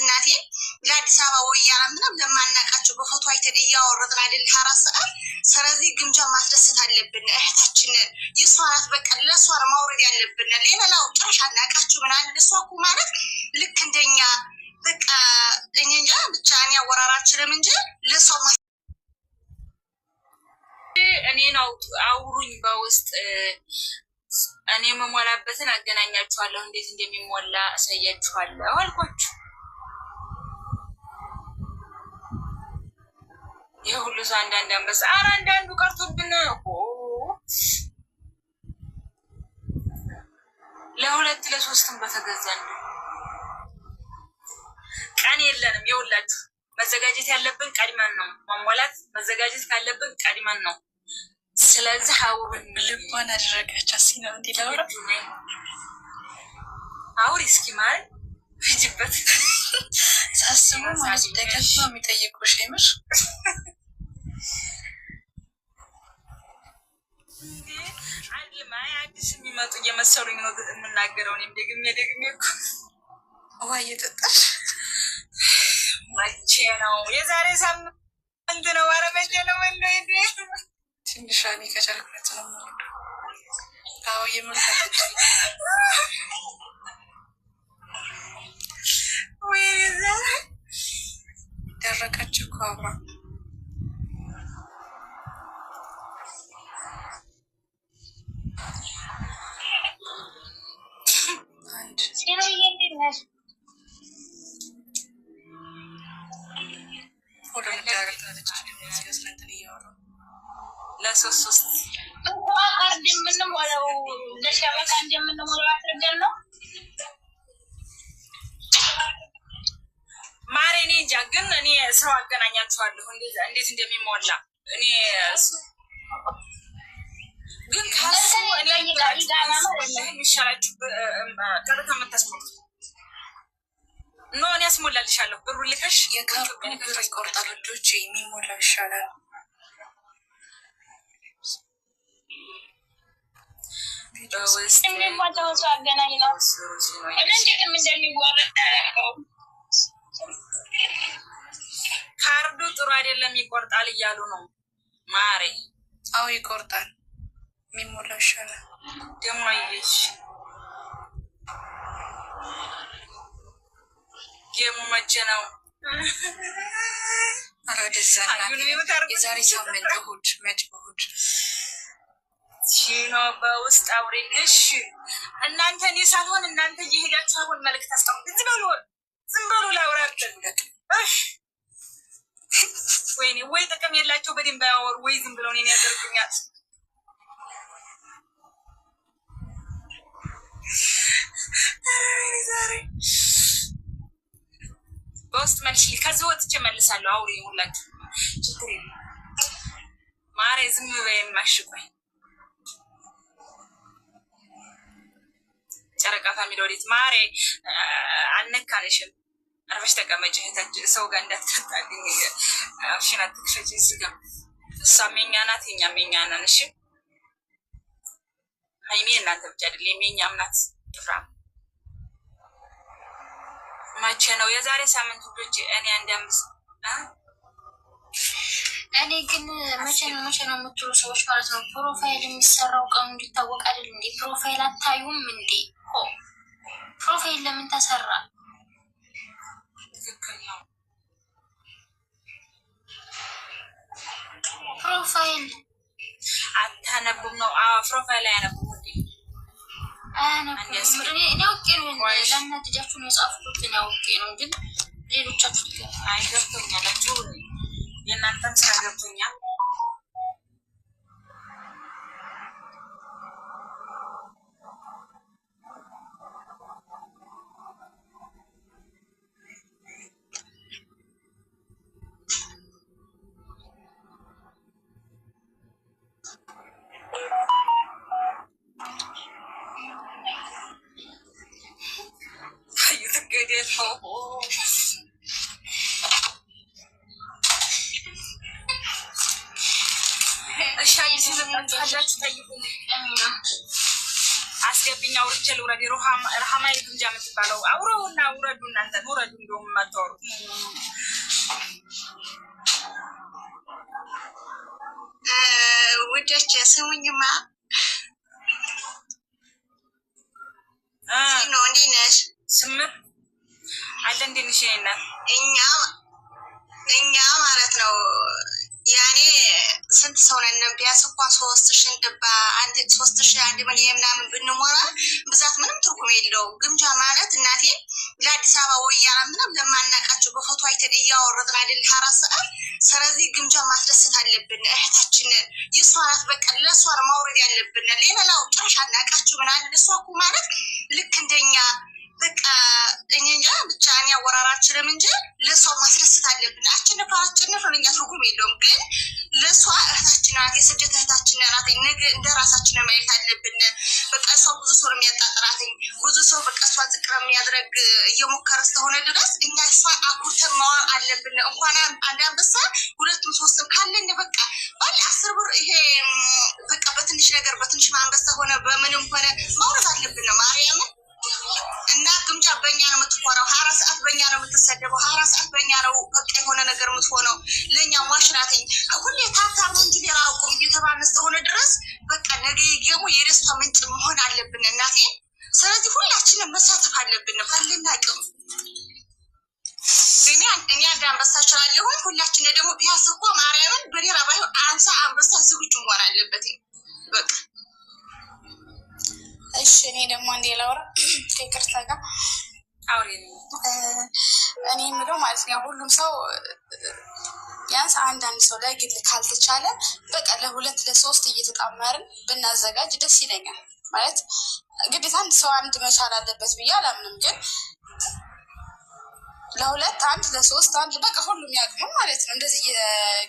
እናቴ ለአዲስ አበባ ወያና ምንም ለማናቃቸው በፎቶ አይተን እያወረድን አይደል 24 ሰዓት። ስለዚህ ግምጃ ማስደሰት አለብን እህታችን። የሷ ናት በቃ ለሷ ማውረድ ያለብን። ሌላው ጭራሽ አናቃችሁ ምን አለ እሷ እኮ ማለት ልክ እንደኛ በቃ እኛ ብቻ እኔ አወራራችንም እንጂ ለሰው እኔ ነው አውሩኝ በውስጥ እኔ መሞላበትን አገናኛችኋለሁ። እንዴት እንደሚሞላ አሳያችኋለሁ አልኳችሁ። የሁሉ ሰው አንዳንድ አንበሳ ኧረ አንዳንዱ ቀርቶብን ለሁለት ለሶስትም በተገዛን ቀን የለንም። የሁላችሁ መዘጋጀት ያለብን ቀድመን ነው። ማሟላት መዘጋጀት ካለብን ቀድመን ነው። ስለዚህ አውሩኝ። ልቧን አደረገች አሲና እንዲላውራ አውሪ እስኪ ማለት ሂጅበት ሳስቡ ማለት ደጋግማ የሚጠይቁሽ አይምር አዲስ የሚመጡ እየመሰሉኝ ነው የምናገረው። እኔም ደግሜ እኮ ውሃ እየጠጣሽ መቼ ነው? የዛሬ ሳምንት ነው። ኧረ መቼ ነው? ትንሽ እኔ ከቻልኩት ነው። አዎ የምልከት ወይ ደረቀች እኮ አብራ ለሶስት እንደምንሞላው ለሻበቃ እንደምንሞላው አድርገን ነው ማሬ። እኔ እንጃ ግን እኔ ሰው አገናኛችኋለሁ እንዴት እንደሚሞላ እኔ ግን ካሱ እኔ የሚሻላችሁ ቀጥታ የምታስሞሉት ኖ እኔ ያስሞላልሻለሁ። ብሩ ልከሽ የካርቱን ብር ይቆርጣል። ልጆች የሚሞላው ይሻላል። የሚሞላው ሰው አገናኝ ነው። እንዴትም እንደሚወረድ ያደረገው ካርዱ ጥሩ አይደለም ይቆርጣል እያሉ ነው ማሬ። አዎ ይቆርጣል። የሚሞላው ይሻላል። ደግሞ ይሽ ጌሙ መቼ ነው? የዛሬ ሳምንት እሑድ እሑድ ሲኖ በውስጥ አውሬልሽ እናንተ እኔ ሳልሆን እናንተ እየሄዳችሁ አሁን መልዕክት አስቀምጡ። ዝም በሉ ላውራችሁ። ወይኔ ወይ ጥቅም የላቸው በደንብ ያወሩ ወይ ዝም ብለው እኔን ያደርጉኛል። ዛሬ በውስጥ መልሽ። ከዚህ ወጥቼ መልሳለሁ። አውሪ ሁላችሁ ችግር የለም ማሬ። ዝም በይ የማሽቆኝ ጨረቃ ፋሚሊ ወዴት ማሬ? አልነካንሽም። አርፈሽ ተቀመጭ። ሰው ጋር እንዳትከታልኝ። አፍሽን አትክፈቺ። እዚህ ጋር እሷም የኛ ናት የኛም የኛ ነን። እሺ ሀይሜ እናንተ ብቻ አይደለም የኛም ናት። ፍራ መቼ ነው? የዛሬ ሳምንት ልጆች እኔ አንዳምስ እኔ ግን መቼ ነው የምትሉ ሰዎች ማለት ነው። ፕሮፋይል የሚሰራው ቀኑ እንዲታወቅ አይደል እንዴ? ፕሮፋይል አታዩም እንዴ? ፕሮፋይል ለምን ተሰራ? ፕሮፋይል አታነቡም ነው? ፕሮፋይል አያነቡም እንዴ? እኔ አውቄ ነው ለእናትጃችሁ ነው የጻፍኩት። እኔ አውቄ ነው ግን ሌሎቻችሁ አይገብቶኛላችሁ። የእናንተም ስራ ገብቶኛል። አስገብኝ አውርቼ ልውረድ። ረሃማ የግምጃ የምትባለው አውረውና ውረዱ። እናንተ ውረዱ። እንደውም መጥቶ ልጆች ስሙኝማ ነው እንዴት ነሽ? ስምር አለ እንዴት ነሽ? እኛ ማለት ነው ያኔ ስንት ሰው ነን? ቢያንስ እንኳን 3000 እንደባ 3000 ሚሊዮን ምናምን ብንሞላ ብዛት ምንም ትርጉም የለውም። ግምጃ ማለት እናቴ ለአዲስ አበባ ወያላ ምንም ለማናቃቸው በፎቶ አይተን እያወረድን አይደል 24 ሰዓት። ስለዚህ ግምጃ ማስደሰት አለብን እህታችን። የሷ ናት በቃ ለሷ ማውረድ ያለብን። ሌላው ጭራሽ አናቃችሁ ምናምን ለሷ እኮ ማለት ልክ እንደኛ በቃ እኛ ብቻ እኔ አወራራችንም እንጂ ለሷ ማስደሰት አለብን። አሸነፍ ለኛ ትርጉም የለውም፣ ግን ለሷ እህታችን ናት፣ የስደት እህታችን ናት። ነገ እንደ ራሳችን ማየት አለብን። በቃ እሷ ብዙ ሰው የሚያጣጥራት ብዙ ሰው በቃ እሷ ዝቅ የሚያድረግ እየሞከረ ስለሆነ ድረስ እኛ እሷ አኩርተን ማዋር አለብን። እንኳን አንድ አንበሳ 2 3 ካለን በቃ ባለ 10 ብር ይሄ በቃ በትንሽ ነገር በትንሽ አንበሳ ሆነ በምንም ሆነ ማውራት አለብን ማርያምን። እና ግምጃ በእኛ ነው የምትኮራው። 24 ሰዓት በእኛ ነው የምትሰደበው። 24 ሰዓት በእኛ ነው በቃ የሆነ ነገር የምትሆነው። ለእኛ ማሽናትኝ ሁሌ ታታር ነው እንጂ ሌላ አውቁም እየተባለ እስከሆነ ድረስ በቃ ነገ ደግሞ የደስታ ምንጭ መሆን አለብን እናቴ። ስለዚህ ሁላችንም መሳተፍ አለብን። ፈልና ቅም እኔ አንድ አንበሳ እችላለሁ። ሁላችን ደግሞ ቢያንስ እኮ ማርያምን በሌላ ባይሆን 50 አንበሳ ዝግጁ መሆን አለበት በቃ። እሺ እኔ ደግሞ አንዴ ላውራ ከይቅርታ ጋር አውሪ። እኔ የምለው ማለት ነው ሁሉም ሰው ቢያንስ አንዳንድ ሰው ለግል ካልተቻለ በቃ ለ2 ለ3 እየተጣመርን ብናዘጋጅ ደስ ይለኛል። ማለት ግዴታ አንድ ሰው አንድ መቻል አለበት ብዬ አላምንም፣ ግን ለ2 1 ለ3 1 በቃ ሁሉም ያቅሙ ማለት ነው። እንደዚህ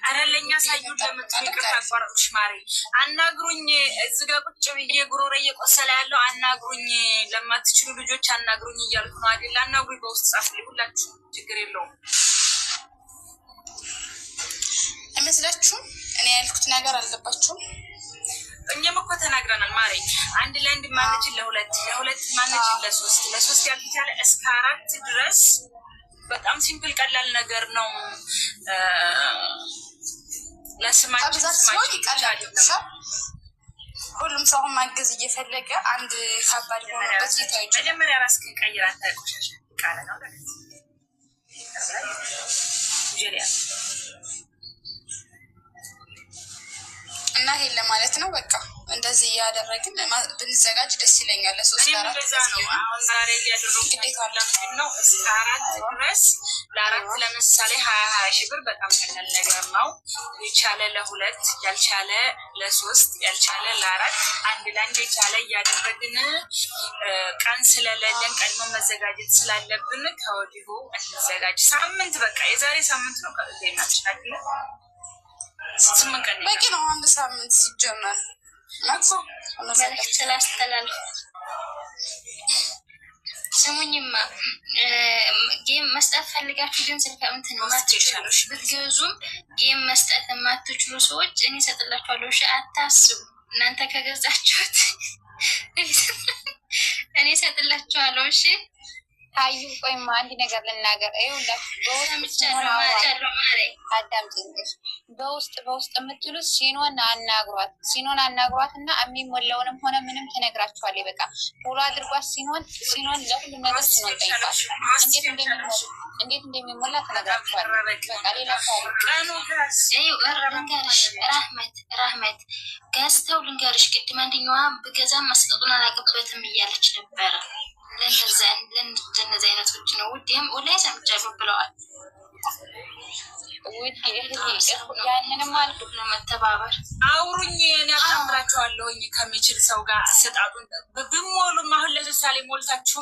አረለኛ ሳይሆን ለምትልቅር አቋራጭ ማሪ አናግሩኝ። እዚህ ጋር ቁጭ ብዬ ጉሮሬ እየቆሰለ ያለው አናግሩኝ፣ ለማትችሉ ልጆች አናግሩኝ እያልኩ ነው አይደል? አናግሩኝ፣ በውስጥ ጻፉልኝ። ሁላችሁ ችግር የለውም አይመስላችሁም? እኔ ያልኩት ነገር አልገባችሁም? እኛም እኮ ተናግረናል ማሪ። አንድ ለአንድ ማንችል ለሁለት ማንችል ለሶስት ያልቻለ እስከ 4 ድረስ በጣም ሲምፕል ቀላል ነገር ነው። ለስማችን ሲሆን ይቀላል። ሁሉም ሰው ማገዝ እየፈለገ አንድ ከባድ ሆኖበት ይታዩ። መጀመሪያ ራስህን ቀይር። አንተ ቆሻሻ ቃለ ነው ለዚህ እና ይሄን ለማለት ነው። በቃ እንደዚህ እያደረግን ብንዘጋጅ ደስ ይለኛል። ለ3 4 አሁን ዛሬ ግዴታ ነው እስከ 4 ድረስ ለ4 ለምሳሌ 20 ሺህ ብር በጣም ቀላል ነገር ነው። የቻለ ለ2 ያልቻለ ለ3 ያልቻለ ለ4 አንድ ለአንድ የቻለ እያደረግን ቀን ስለሌለን ቀድሞ መዘጋጀት ስላለብን ከወዲሁ እንዘጋጅ። ሳምንት በቃ የዛሬ ሳምንት ነው ከዜናችን በቂ ነው። አንድ ሳምንት ሲጀመር ስላስተላልፍ ስሙኝማ ጌም መስጠት ፈልጋችሁ ግን ስልክ እንትን ማትችሉ ብትገዙም ጌም መስጠት የማትችሉ ሰዎች እኔ እሰጥላችኋለሁ። እሺ አታስቡ። እናንተ ከገዛችሁት እኔ እሰጥላችኋለሁ። እሺ አዩ ቆይማ አንድ ነገር ልናገር። ይኸውላችሁ በውስጥ የምትሉት ሲኖን አናግሯት እና የሚሞላውንም ሆነ ምንም ትነግራችኋለች። በቃ ፎሎ አድርጓት። ሲኖን ለሁሉም ነገር ሲኖን ጠይቋል። እንዴት እንደሚሞላ ትነግራችኋለች። በቃ ሌላ ራህመት ገዝተው ልንገርሽ፣ ቅድም አንደኛዋ ብገዛ መስጠጡን አላውቅበትም እያለች ነበረ። ለእነዚህ አይነቶች ነው ውዴም ወላሂ ሰምቻለሁ ብለዋል። ያንንም አልኩት ነው መተባበር። አውሩኝ፣ እኔ አስተምራችኋለሁኝ ከሚችል ሰው ጋር አሰጣጡን ብሞሉም። አሁን ለምሳሌ ሞልታችሁ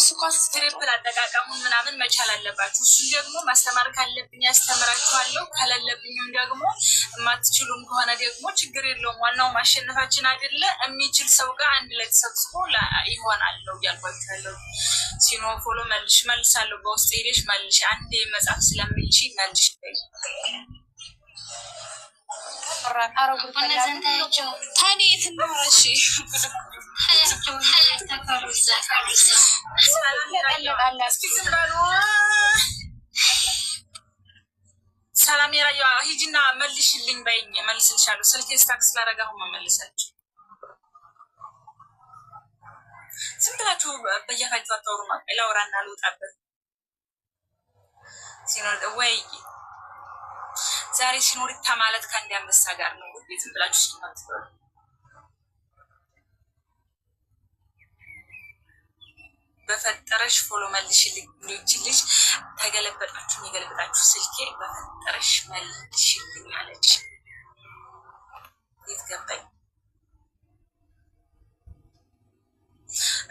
ትሪፕል አጠቃቀሙን ምናምን መቻል አለባችሁ። እሱን ደግሞ ማስተማር ካለብኝ ያስተምራችኋለሁ፣ ከሌለብኝም ደግሞ የማትችሉም ከሆነ ደግሞ ችግር የለውም። ዋናው ማሸነፋችን አይደለ? የሚችል ሰው ጋር አንድ ላይ ተሰብስቦ ይሆናለሁ እያልኳችኋለሁ። ሲኖ ፎሎ መልሳለሁ። በውስጥ ሄደሽ መልሽ። አንዴ መጻፍ ስለምንች መልሽ። ሰላም ሂጂና መልሽልኝ በይኝ፣ መልስልሻለሁ። ስልኬ ስታክስ ላረጋ አሁን መመልሳችሁ። ዝም ብላችሁ በየፋችሁ አታውሩ። ላውራና ልውጣበት ሲኖር ወይ ዛሬ ሲኖሪታ ማለት ከአንድ አንበሳ ጋር ነው። ዝም ብላችሁ ሲኖር በፈጠረሽ ፎሎ መልሽልኝ። ልጅ ተገለበጣችሁ የገለበጣችሁ ስልኬ በፈጠረሽ መልሽልኝ አለች። የት ገባኝ?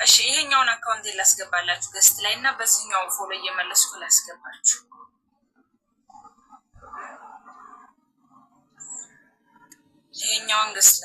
እሺ ይሄኛውን አካውንት ላስገባላችሁ ገስት ላይ እና በዚህኛው ፎሎ እየመለስኩ ላስገባችሁ። ይሄኛውን ገስት